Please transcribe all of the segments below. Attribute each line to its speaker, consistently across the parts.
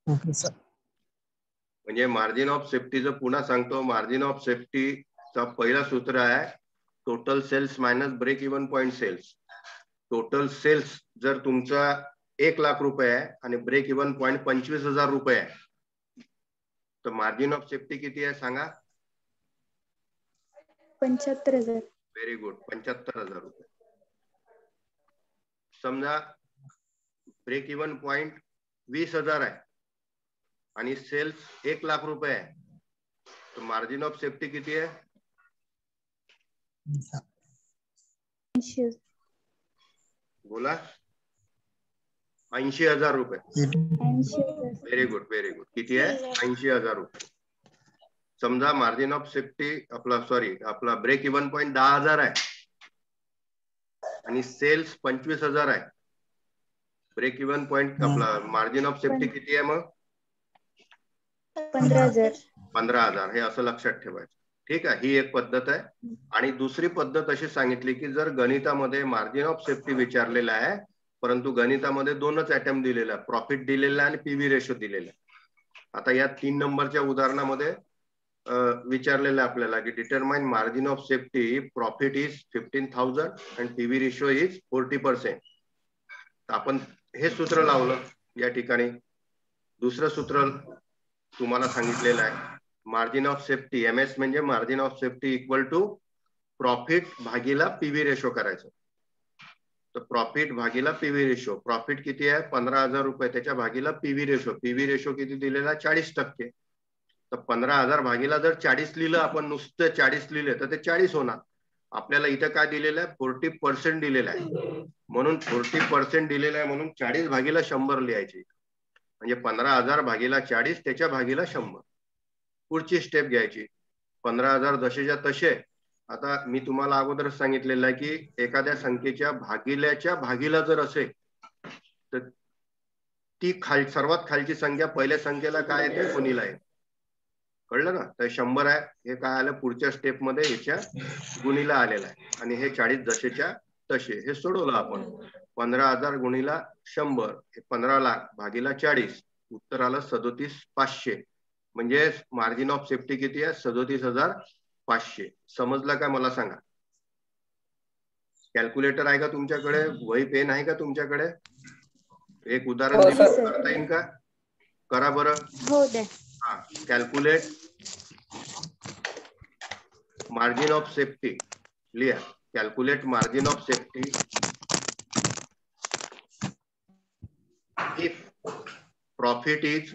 Speaker 1: Okay sir.
Speaker 2: म्हणजे margin of सेफ्टीचं पुन्हा सांगतो. मार्जिन ऑफ सेफ्टीचा पहिला सूत्र आहे total sales minus break even point sales. Total sales जर तुमचा 1 लाख रुपये आहे आणि ब्रेक इव्हन पॉइंट 25,000 रुपये आहे तर मार्जिन ऑफ सेफ्टी किती आहे सांगा.
Speaker 3: 75,000.
Speaker 2: व्हेरी गुड, 75,000 रुपये. समजा ब्रेक इव्हन पॉइंट 20,000 आहे आणि सेल्स 1 लाख रुपये आहे तर मार्जिन ऑफ सेफ्टी किती आहे?
Speaker 3: 80,000.
Speaker 2: बोला. 80,000 रुपये.
Speaker 3: 80,000.
Speaker 2: Very good, very good. किती आहे? 80,000 रुपये. समजा मार्जिन ऑफ सेफ्टी आपला ब्रेक इव्हन पॉइंट 10,000 आहे आणि सेल्स 25,000 आहे. ब्रेक इव्हन पॉइंट आपला मार्जिन ऑफ सेफ्टी किती आहे मग?
Speaker 3: 15,000.
Speaker 2: 15,000. हे असं लक्षात ठेवायचं. ठीक आहे, ही एक पद्धत आहे. आणि दुसरी पद्धत अशी सांगितली की जर गणितामध्ये मार्जिन ऑफ सेफ्टी विचारलेला आहे परंतु गणितामध्ये 2च आयटम दिलेला आहे, प्रॉफिट दिलेला आहे आणि पीव्ही रेशो दिलेला आहे. आता या 3 नंबरच्या उदाहरणामध्ये विचारलेलं आपल्याला की determine margin of safety. Profit is 15,000 and PV ratio is 40%. आपण हे सूत्र लावलं या ठिकाणी. दुसरं सूत्र तुम्हाला सांगितलेलं आहे मार्जिन ऑफ सेफ्टी. MS म्हणजे margin of safety equal to profit भागीला पीव्ही रेशो करायचं. तर प्रॉफिट भागीला पीव्ही रेशो. प्रॉफिट किती आहे? 15,000 रुपये. त्याच्या भागीला पीव्ही रेशो. पीव्ही रेशो किती दिलेला? 40%. तर 15,000 भागीला जर 40 लिहिलं आपण, नुसतं 40 लिहिले तर ते 40 होणार. आपल्याला इथं काय दिलेलं आहे? 40% दिलेलं आहे. म्हणून 40% दिलेलं आहे म्हणून 40 भागीला 100 लिहायची. म्हणजे 15,000 भागीला 40 त्याच्या भागीला 100. पुढची स्टेप घ्यायची. 15,000 जसेच्या तसे. आता मी तुम्हाला अगोदरच सांगितलेलं आहे की एखाद्या संख्येच्या भागिल्याच्या भागीला जर असेल तर ती सर्वात खालची संख्या पहिल्या संख्येला काय येते? गुणीला येते. कळलं ना? तर 100 आहे, हे काय आलं पुढच्या स्टेप मध्ये याच्या गुणीला आलेलं आहे. आणि हे 40 जसेच्या तसे. हे सोडवलं आपण. 15,000 गुणीला 100 हे 15 लाख भागीला 40. उत्तर आलं 37,500. म्हणजे मार्जिन ऑफ सेफ्टी किती आहे? 37,500. समजलं का मला सांगा. कॅल्क्युलेटर आहे का तुमच्याकडे? वही पेन आहे का तुमच्याकडे? एक उदाहरण दिलं करता येईल का? करा बरं.
Speaker 3: हो द्या.
Speaker 2: हा, कॅल्क्युलेट मार्जिन ऑफ सेफ्टी. लिहा. Calculate margin of safety if profit is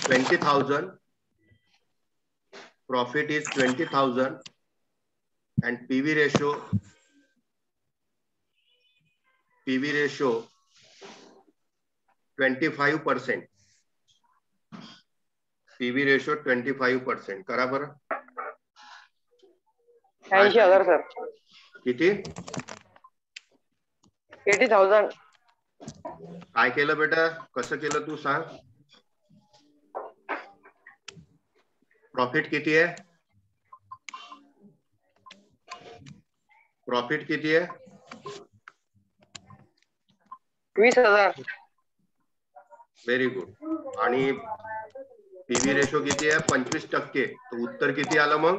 Speaker 2: 20,000. Profit is 20,000 and PV ratio 25%. PV ratio 25%. करा बरं.
Speaker 4: 80,000 सर.
Speaker 2: किती?
Speaker 4: 80,000.
Speaker 2: काय केलं बेटा? कसं केलं तू सांग. प्रॉफिट किती आहे? प्रॉफिट किती आहे?
Speaker 4: 20,000.
Speaker 2: Very good. आणि पीव्ही रेशो किती आहे? 25%. तर उत्तर किती आलं मग?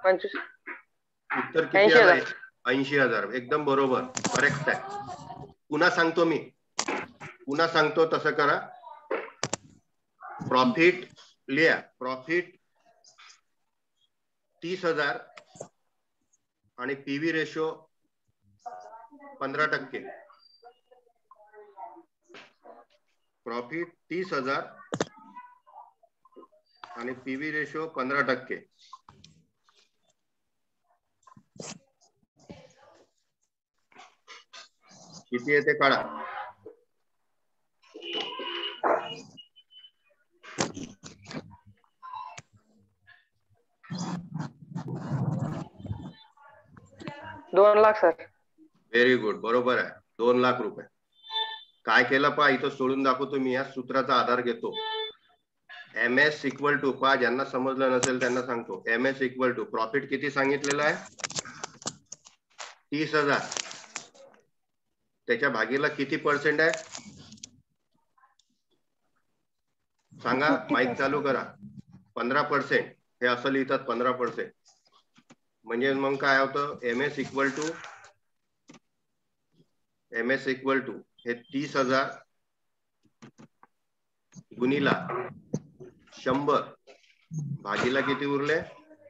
Speaker 4: 25.
Speaker 2: उत्तर किती आलं? 80,000. एकदम बरोबर, करेक्ट आहे. पुन्हा सांगतो मी. पुन्हा सांगतो तसं करा. प्रॉफिट लिहा. प्रॉफिट 30,000 आणि पीव्ही रेशो 15%. प्रॉफिट 30,000 आणि पीव्ही रेशो 15%. किती येते काढा.
Speaker 4: $2 लाख सर.
Speaker 2: व्हेरी गुड, बरोबर आहे. 2 लाख रुपये. काय केलं पहा, इथं सोडून दाखवतो मी. या सूत्राचा आधार घेतो. MS इक्वल टू, पहा ज्यांना समजलं नसेल त्यांना सांगतो. MS इक्वल टू प्रॉफिट किती सांगितलेलं आहे? 30,000 त्याच्या भागीला किती पर्सेंट आहे सांगा.
Speaker 3: 50%.
Speaker 2: माईक चालू करा. 15%. हे असं लिहितात 15%. म्हणजे मग काय होतं एमएस इक्वल टू हे 30,000 गुणिला 100 भागीला किती उरले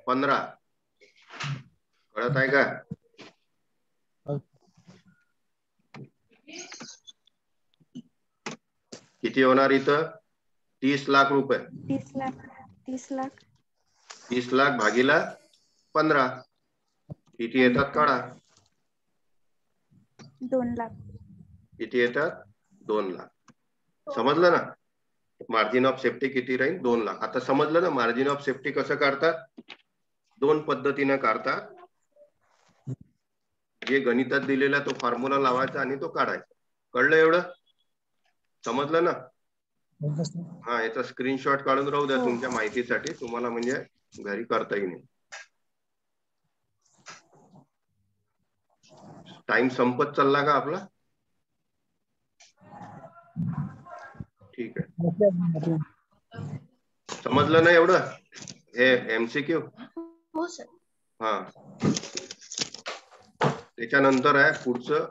Speaker 2: 15. कळत आहे का. किती होणार इथं 30 लाख रुपये.
Speaker 3: 30 लाख. 30 लाख.
Speaker 2: 30 लाख भागीला 15 किती येतात काढा.
Speaker 3: 2 लाख.
Speaker 2: किती येतात 2 लाख. समजलं ना. मार्जिन ऑफ सेफ्टी किती राहील 2 लाख. आता समजलं ना मार्जिन ऑफ सेफ्टी कसं काढतात. 2 पद्धतीनं काढतात. जे गणितात दिलेला तो फॉर्म्युला लावायचा आणि तो काढायचा. कळलं एवढं. समजलं ना. हा याचा स्क्रीनशॉट काढून राहू द्या तुमच्या माहितीसाठी. तुम्हाला म्हणजे घरी करता येईल. टाइम संपत चालला का आपला. ठीक आहे. समजलं ना एवढं. हे एमसीक्यू.
Speaker 3: हो सर.
Speaker 2: हा त्याच्यानंतर आहे पुढचं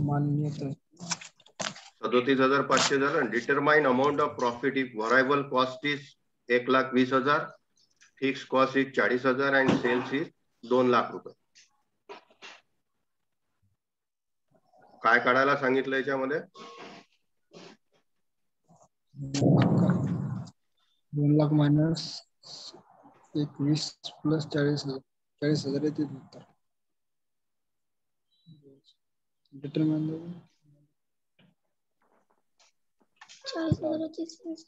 Speaker 1: मान्यता
Speaker 2: 37,500 झालं. Determine amount of profit if variable cost is 1,20,000, fix cost is 40,000 and sales is 2 lakh रुपये. काय काढायला सांगितलं याच्यामध्ये
Speaker 1: 2 लाख मायनस 21 प्लस 40,000 येते उत्तर. डिटरमाइन
Speaker 3: 40,000.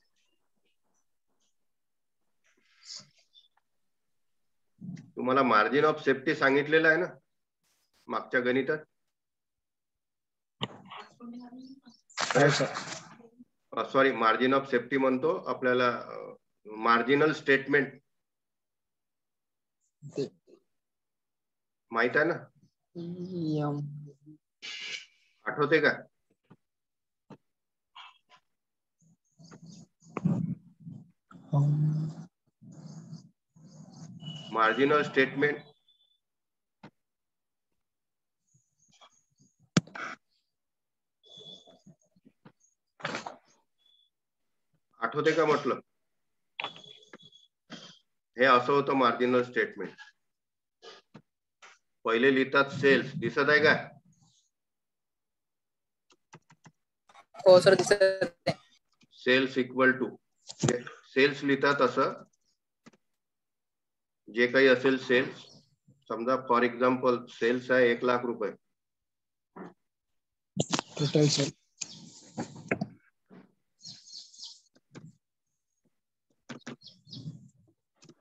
Speaker 2: तुम्हाला मार्जिन ऑफ सेफ्टी सांगितलेलं आहे ना मागच्या गणितात. सॉरी मार्जिन ऑफ सेफ्टी म्हणतो आपल्याला. मार्जिनल स्टेटमेंट माहित आहे ना. आठवते का. मार्जिनल स्टेटमेंट आठवते का म्हटलं. हे असं होतं मार्जिनल स्टेटमेंट. पहिले लिहितात सेल्स. दिसत आहे का.
Speaker 5: हो सर दिसत.
Speaker 2: सेल्स इक्वल टू सेल्स लिहितात असं जे काही असेल सेल्स. समजा फॉर एक्झाम्पल सेल्स आहे 1 लाख रुपये.
Speaker 1: टोटल सेल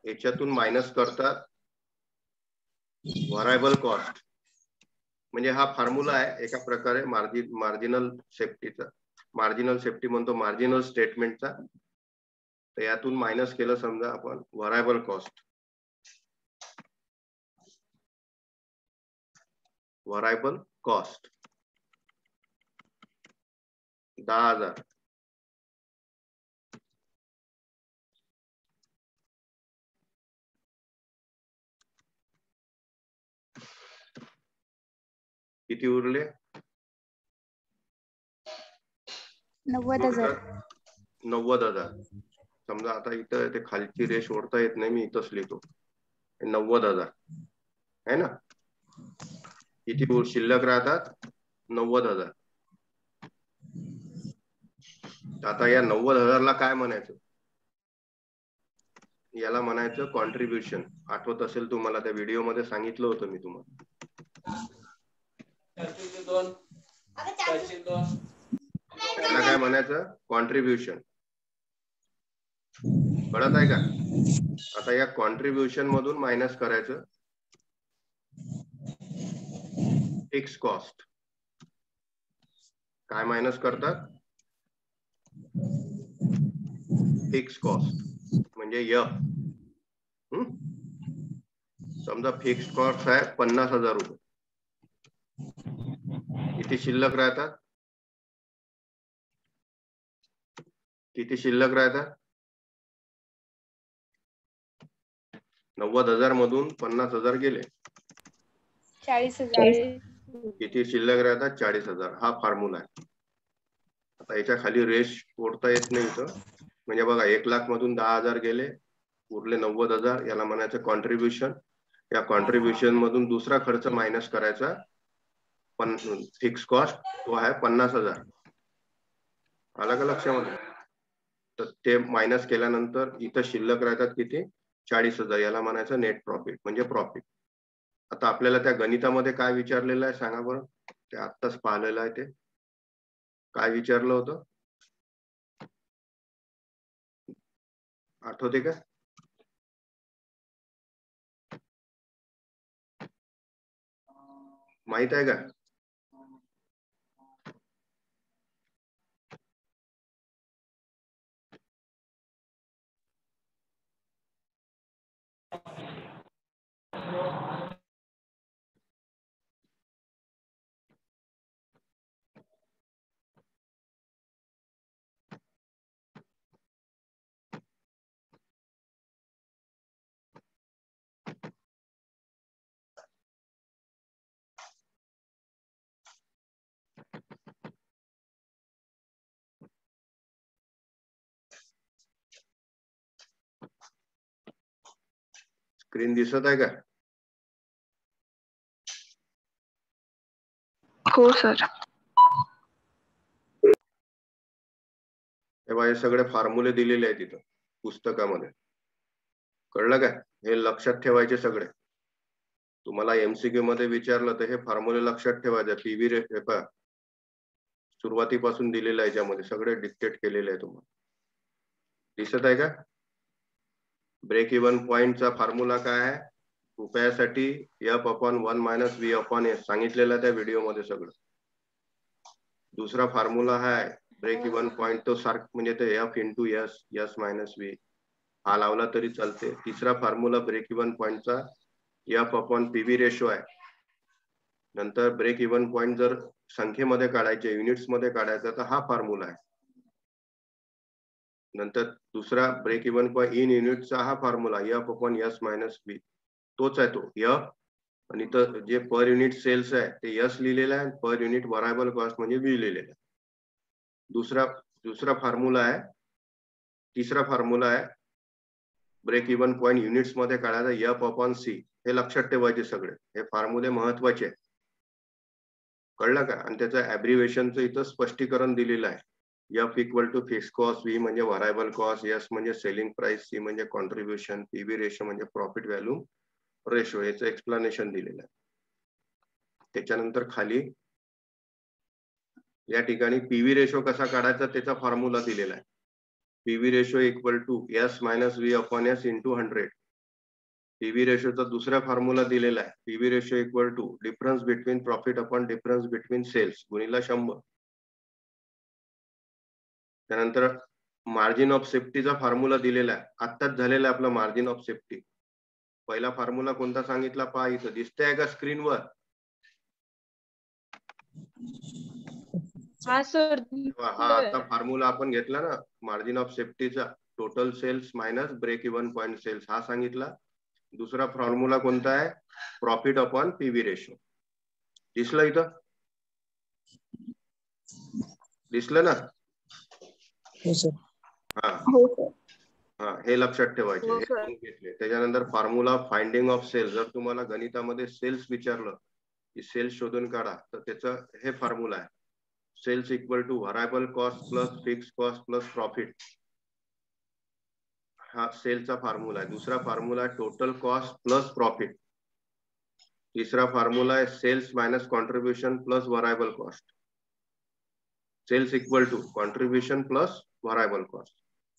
Speaker 2: याच्यातून मायनस करतात व्हरायबल कॉस्ट. म्हणजे हा फॉर्म्युला आहे एका प्रकारे मार्जिनल सेफ्टीचा. मार्जिनल सेफ्टी म्हणतो मार्जिनल स्टेटमेंटचा. तर यातून मायनस केलं समजा आपण व्हरायबल कॉस्ट. व्हरायबल कॉस्ट 10,000. किती उरले
Speaker 3: 90,000.
Speaker 2: 90,000. समजा आता इथं ते खालची रेष ओढता येत नाही मी इथंच लिहितो 90,000 है ना. किती शिल्लक राहतात 90,000. आता या 90,000 काय म्हणायचं. याला म्हणायचं कॉन्ट्रीब्युशन. आठवत असेल तुम्हाला त्या व्हिडिओ मध्ये सांगितलं होतं मी तुम्हाला. याला काय म्हणायचं कॉन्ट्रीब्युशन. कळत आहे का. आता या कॉन्ट्रीब्युशन मधून मायनस करायचं फिक्स कॉस्ट. काय मायनस करतात फिक्स कॉस्ट म्हणजे F. समजा फिक्स कॉस्ट आहे 50,000 रुपये. किती शिल्लक राहतात? किती शिल्लक राहतात? 90,000 मधून 50,000 गेले.
Speaker 3: 40,000.
Speaker 2: किती शिल्लक राहतात? 40,000. हा फॉर्म्युला आहे. आता याच्या खाली रेश ओढता येत नाही इथं. म्हणजे बघा 1 लाख मधून 10,000 गेले, उरले 90,000. याला म्हणायचं कॉन्ट्रीब्युशन. या कॉन्ट्रीब्युशन मधून दुसरा खर्च मायनस करायचा, पण फिक्स कॉस्ट तो आहे 50,000. आला का लक्षामध्ये? तर ते मायनस केल्यानंतर इथं शिल्लक राहतात किती? 40,000. याला म्हणायचं नेट प्रॉफिट म्हणजे प्रॉफिट. आता आपल्याला त्या गणितामध्ये काय विचारलेलं आहे सांगा बरं? ते आत्ताच पाहिलेलं आहे. ते काय विचारलं होतं आठवते का? माहित आहे का? स्क्रीन दिसत आहे का?
Speaker 3: हो सर.
Speaker 2: तेव्हा हे सगळे फॉर्म्युले दिलेले आहेत तिथं पुस्तकामध्ये. कळलं का? हे लक्षात ठेवायचे सगळे. तुम्हाला MCQ मध्ये विचारलं तर हे फॉर्म्युले लक्षात ठेवायचे. पीव्ही रेशो सुरुवातीपासून दिलेलं आहे, याच्यामध्ये सगळे डिक्टेट केलेले आहे. तुम्हाला दिसत आहे का? ब्रेक इव्हन पॉइंटचा फॉर्म्युला काय आहे? रुपयासाठी F/1 - V/S सांगितलेलं त्या व्हिडिओ मध्ये सगळं. दुसरा फॉर्म्युला आहे ब्रेक इव्हन पॉइंट, तो सारखं म्हणजे ते F × S, S - V हा लावला तरी चालते. तिसरा फॉर्म्युला ब्रेक इव्हन पॉइंटचा F/PV रेशो आहे. नंतर ब्रेक इव्हन पॉइंट जर संख्येमध्ये काढायचे, युनिट्स मध्ये काढायचा, तर हा फॉर्म्युला आहे. नंतर दुसरा ब्रेक इव्हन पॉइंट इन युनिटचा हा फॉर्म्युला F/S - V तोच आहे तो F. आणि इथं जे पर युनिट सेल्स आहे ते S लिहिलेलं आहे, पर युनिट व्हरायबल कॉस्ट म्हणजे V लिहिलेलं आहे. दुसरा फॉर्म्युला आहे, तिसरा फॉर्म्युला आहे ब्रेक इव्हन पॉइंट युनिट्स मध्ये काढायचा F/C. हे लक्षात ठेवायचे सगळे. हे फॉर्म्युले महत्वाचे आहे. कळलं का? आणि त्याचं ऍब्रिव्हिएशनचं इथं स्पष्टीकरण दिलेलं आहे. F = फिक्स कॉस्ट, V म्हणजे व्हरायबल कॉस्ट, S म्हणजे सेलिंग प्राइस, C म्हणजे कॉन्ट्रीब्युशन, PV रेशो म्हणजे प्रॉफिट व्हॅल्यू रेशो. याचं एक्सप्लेनेशन दिलेलं आहे. त्याच्यानंतर खाली या ठिकाणी PV रेशो कसा काढायचा त्याचा फॉर्म्युला दिलेला आहे. PV ratio = S - V/S × 100. PV रेशोचा दुसरा फॉर्म्युला दिलेला आहे. PV ratio = difference between profit upon difference between sales गुणिले 100. त्यानंतर मार्जिन ऑफ सेफ्टीचा फॉर्म्युला दिलेला आहे. आत्ताच झालेला आपला मार्जिन ऑफ सेफ्टी. पहिला फॉर्म्युला कोणता सांगितला पहा, इथं दिसतंय का स्क्रीनवर?
Speaker 6: हा सर.
Speaker 2: हा आता फॉर्म्युला आपण घेतला ना मार्जिन ऑफ सेफ्टीचा, total sales minus break even point sales हा सांगितला. दुसरा फॉर्म्युला कोणता आहे? Profit upon PV ratio. दिसलं इथं? दिसलं ना?
Speaker 1: हो सर.
Speaker 2: हा
Speaker 3: हो सर.
Speaker 2: हा, हे लक्षात ठेवायचे. हे दोन घेतले. त्याच्यानंतर फॉर्म्युला फाइंडिंग ऑफ सेल्स. जर तुम्हाला गणितामध्ये सेल्स विचारलं की सेल्स शोधून काढा, तर त्याचं हे फॉर्म्युला आहे. Sales = variable cost plus fix cost plus profit. हा सेलचा फॉर्म्युला आहे. दुसरा फॉर्म्युला आहे टोटल कॉस्ट प्लस प्रॉफिट. तिसरा फॉर्म्युला आहे sales minus contribution plus variable cost. Sales = contribution plus variable cost.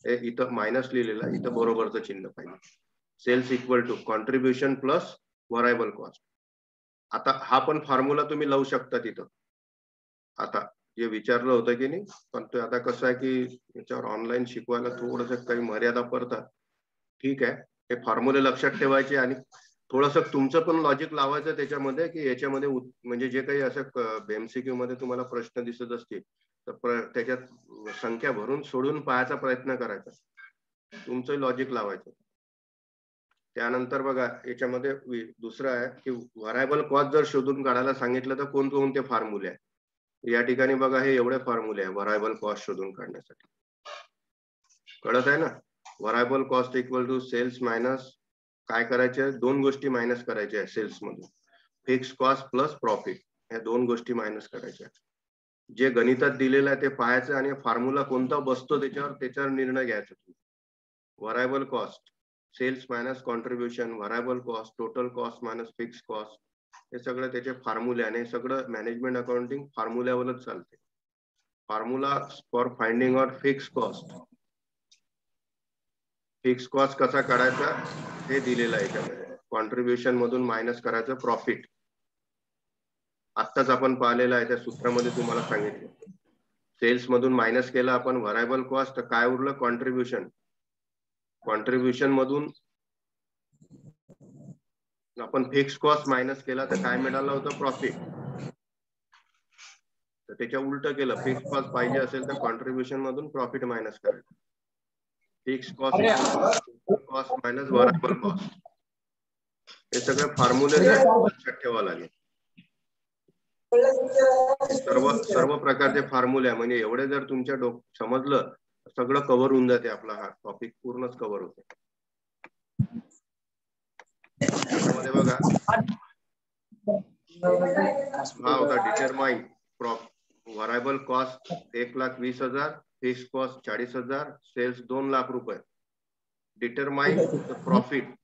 Speaker 2: हे इथं मायनस लिहिलेलं आहे, इथं बरोबरचं चिन्ह पाहिजे. Sales = contribution plus variable cost. आता हा पण फॉर्म्युला तुम्ही लावू शकता तिथं. आता जे विचारलं होतं की नाही, पण ते आता कसं आहे की याच्यावर ऑनलाईन शिकवायला थोडस काही मर्यादा पडतात. ठीक आहे, हे फॉर्म्युले लक्षात ठेवायचे आणि थोडस तुमचं पण लॉजिक लावायचं त्याच्यामध्ये, की याच्यामध्ये म्हणजे जे काही असं एमसीक्यू मध्ये तुम्हाला प्रश्न दिसत असतील तर त्याच्यात संख्या भरून सोडून पाहायचा प्रयत्न करायचा, तुमचं लॉजिक लावायचं. त्यानंतर बघा याच्यामध्ये दुसरं आहे की व्हरायबल कॉस्ट जर शोधून काढायला सांगितलं तर कोणकोणते फॉर्म्युले आहे. या ठिकाणी बघा हे एवढे फॉर्म्युले आहे व्हरायबल कॉस्ट शोधून काढण्यासाठी. कळत आहे ना? Variable cost equal to sales minus काय करायचे, दोन गोष्टी मायनस करायच्या आहे सेल्स मधून, फिक्स कॉस्ट प्लस प्रॉफिट, या दोन गोष्टी मायनस करायच्या. जे गणितात दिलेलं आहे ते पाहायचं आणि फॉर्म्युला कोणता बसतो त्याच्यावर निर्णय घ्यायचा. Variable cost sales minus contribution, variable cost total cost minus fix cost, हे सगळं त्याचे फॉर्म्युले आणि सगळं मॅनेजमेंट अकाउंटिंग फॉर्म्युल्यावरच चालते. Formula for finding out fix cost, fix cost कसा काढायचा हे दिलेलं आहे याच्यामध्ये. कॉन्ट्रीब्युशन मधून मायनस करायचं प्रॉफिट, आत्ताच आपण पाहिलेलं आहे त्या सूत्रामध्ये तुम्हाला सांगितलं. सेल्स मधून मायनस केला आपण व्हरायबल कॉस्ट, तर काय उरलं कॉन्ट्रीब्युशन. कॉन्ट्रीब्युशन मधून आपण फिक्स कॉस्ट मायनस केला तर काय मिळालं होतं प्रॉफिट. तर त्याच्या उलट केलं, फिक्स कॉस्ट पाहिजे असेल तर कॉन्ट्रीब्युशन मधून प्रॉफिट मायनस करायचं. फिक्स कॉस्ट मायनस व्हरायबल कॉस्ट, हे सगळे फॉर्म्युले लक्षात ठेवावं लागेल. सर्व प्रकारचे फॉर्म्युले म्हणजे एवढे जर तुमच्या समजलं सगळं कव्हर होऊन जाते, आपला हा टॉपिक पूर्णच कव्हर होते. त्यामध्ये बघा हा होता determine variable cost 1,20,000, fix cost 40,000, sales 2 lakh रुपये. Determine the profit